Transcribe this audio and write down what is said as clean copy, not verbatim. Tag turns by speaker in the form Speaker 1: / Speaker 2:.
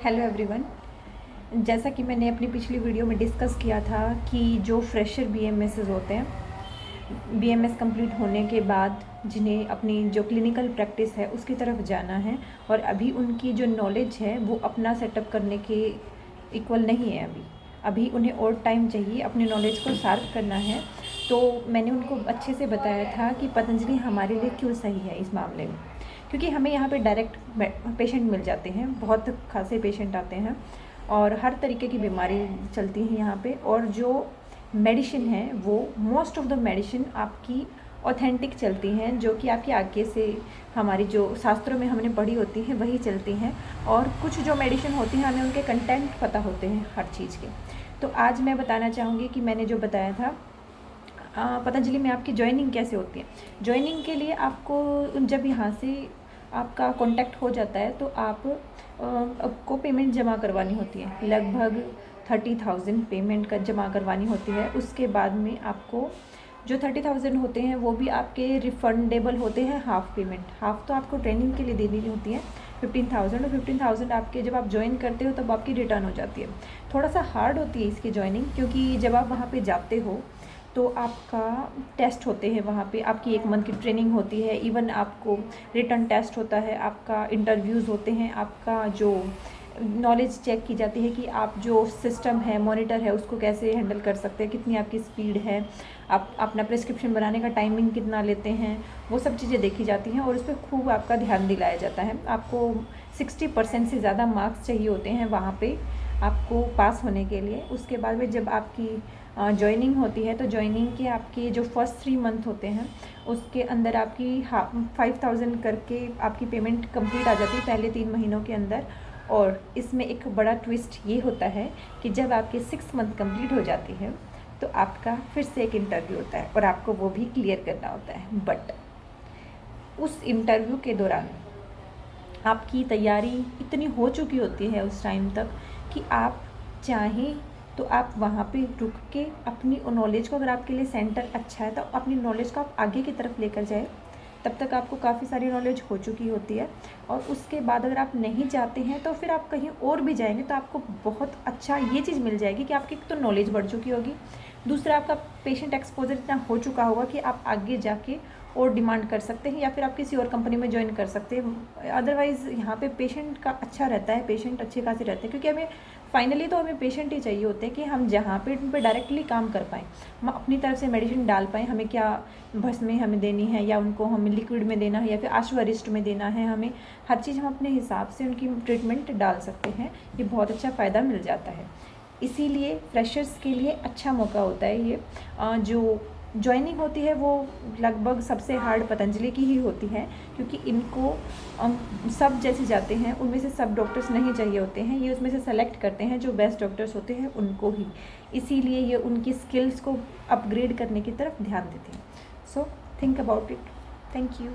Speaker 1: Hello everyone. जैसा कि मैंने अपनी पिछली वीडियो में डिस्कस किया था कि जो फ्रेशर बीएमएस होते हैं, बीएमएस कंप्लीट होने के बाद जिन्हें अपनी जो क्लिनिकल प्रैक्टिस है उसकी तरफ जाना है और अभी उनकी जो नॉलेज है वो अपना सेटअप करने के इक्वल नहीं है। अभी उन्हें और टाइम चाहिए अपनी नॉलेज को शार्प करना है। तो मैंने उनको अच्छे से बताया था कि पतंजलि हमारे लिए क्यों सही है इस मामले में, क्योंकि हमें यहाँ पे डायरेक्ट पेशेंट मिल जाते हैं, बहुत खासे पेशेंट आते हैं और हर तरीके की बीमारी चलती है यहाँ पे। और जो मेडिसिन है वो मोस्ट ऑफ द मेडिसिन आपकी ऑथेंटिक चलती हैं, जो कि आपके आगे से हमारी जो शास्त्रों में हमने पढ़ी होती हैं वही चलती हैं। और कुछ जो मेडिसिन होती हैं हमें उनके कंटेंट पता होते हैं हर चीज़ के। तो आज मैं बताना चाहूँगी कि मैंने जो बताया था पतंजलि में आपकी ज्वाइनिंग कैसे होती है। ज्वाइनिंग के लिए आपको जब यहाँ से आपका कांटेक्ट हो जाता है तो आपको पेमेंट जमा करवानी होती है, लगभग 30,000 पेमेंट का जमा करवानी होती है। उसके बाद में आपको जो 30,000 होते हैं वो भी आपके रिफंडेबल होते हैं। हाफ़ पेमेंट, हाफ़ तो आपको ट्रेनिंग के लिए देनी होती है 15,000, और 15,000 आपके जब आप ज्वाइन करते हो तब आपकी रिटर्न हो जाती है। थोड़ा सा हार्ड होती है इसकी ज्वाइनिंग, क्योंकि जब आप वहाँ पे जाते हो तो आपका टेस्ट होते हैं वहाँ पे, आपकी 1 मंथ की ट्रेनिंग होती है, इवन आपको रिटर्न टेस्ट होता है, आपका इंटरव्यूज़ होते हैं, आपका जो नॉलेज चेक की जाती है कि आप जो सिस्टम है, मॉनिटर है, उसको कैसे हैंडल कर सकते हैं, कितनी आपकी स्पीड है, आप अपना प्रिस्क्रिप्शन बनाने का टाइमिंग कितना लेते हैं, वो सब चीज़ें देखी जाती हैं और उस पर खूब आपका ध्यान दिलाया जाता है। आपको 60% से ज़्यादा मार्क्स चाहिए होते हैं वहाँ पे आपको पास होने के लिए। उसके बाद में जब आपकी ज्वाइनिंग होती है तो ज्वाइनिंग के आपके जो फर्स्ट 3 मंथ होते हैं उसके अंदर आपकी 5,000 करके आपकी पेमेंट कंप्लीट आ जाती है पहले 3 महीनों के अंदर। और इसमें एक बड़ा ट्विस्ट ये होता है कि जब आपके 6 मंथ कंप्लीट हो जाती है तो आपका फिर से एक इंटरव्यू होता है और आपको वो भी क्लियर करना होता है। बट उस इंटरव्यू के दौरान आपकी तैयारी इतनी हो चुकी होती है उस टाइम तक कि आप चाहें तो आप वहाँ पे रुक के अपनी नॉलेज को, अगर आपके लिए सेंटर अच्छा है तो अपनी नॉलेज को आप आगे की तरफ लेकर जाए। तब तक आपको काफ़ी सारी नॉलेज हो चुकी होती है। और उसके बाद अगर आप नहीं जाते हैं तो फिर आप कहीं और भी जाएंगे तो आपको बहुत अच्छा ये चीज़ मिल जाएगी कि आपकी तो नॉलेज बढ़ चुकी होगी, दूसरा आपका पेशेंट एक्सपोजर इतना हो चुका होगा कि आप आगे जाके और डिमांड कर सकते हैं या फिर आप किसी और कंपनी में ज्वाइन कर सकते हैं। अदरवाइज़ यहाँ पे पेशेंट का अच्छा रहता है, पेशेंट अच्छे खासे रहते हैं, क्योंकि हमें फाइनली तो हमें पेशेंट ही चाहिए होते हैं कि हम जहाँ पे उन पर डायरेक्टली काम कर पाएँ, हम अपनी तरफ से मेडिसिन डाल पाएँ। हमें क्या भस्म में हमें देनी है या उनको हमें लिक्विड में देना है या फिर आश्वरिष्ट में देना है, हमें हर चीज़ हम अपने हिसाब से उनकी ट्रीटमेंट डाल सकते हैं। ये बहुत अच्छा फ़ायदा मिल जाता है। इसीलिए फ्रेशर्स के लिए अच्छा मौका होता है ये। जो ज्वाइनिंग होती है वो लगभग सबसे हार्ड पतंजलि की ही होती है, क्योंकि इनको सब जैसे जाते हैं उनमें से सब डॉक्टर्स नहीं चाहिए होते हैं, ये उसमें से सेलेक्ट करते हैं जो बेस्ट डॉक्टर्स होते हैं उनको ही। इसीलिए ये उनकी स्किल्स को अपग्रेड करने की तरफ ध्यान देते हैं। So think about it. Thank you.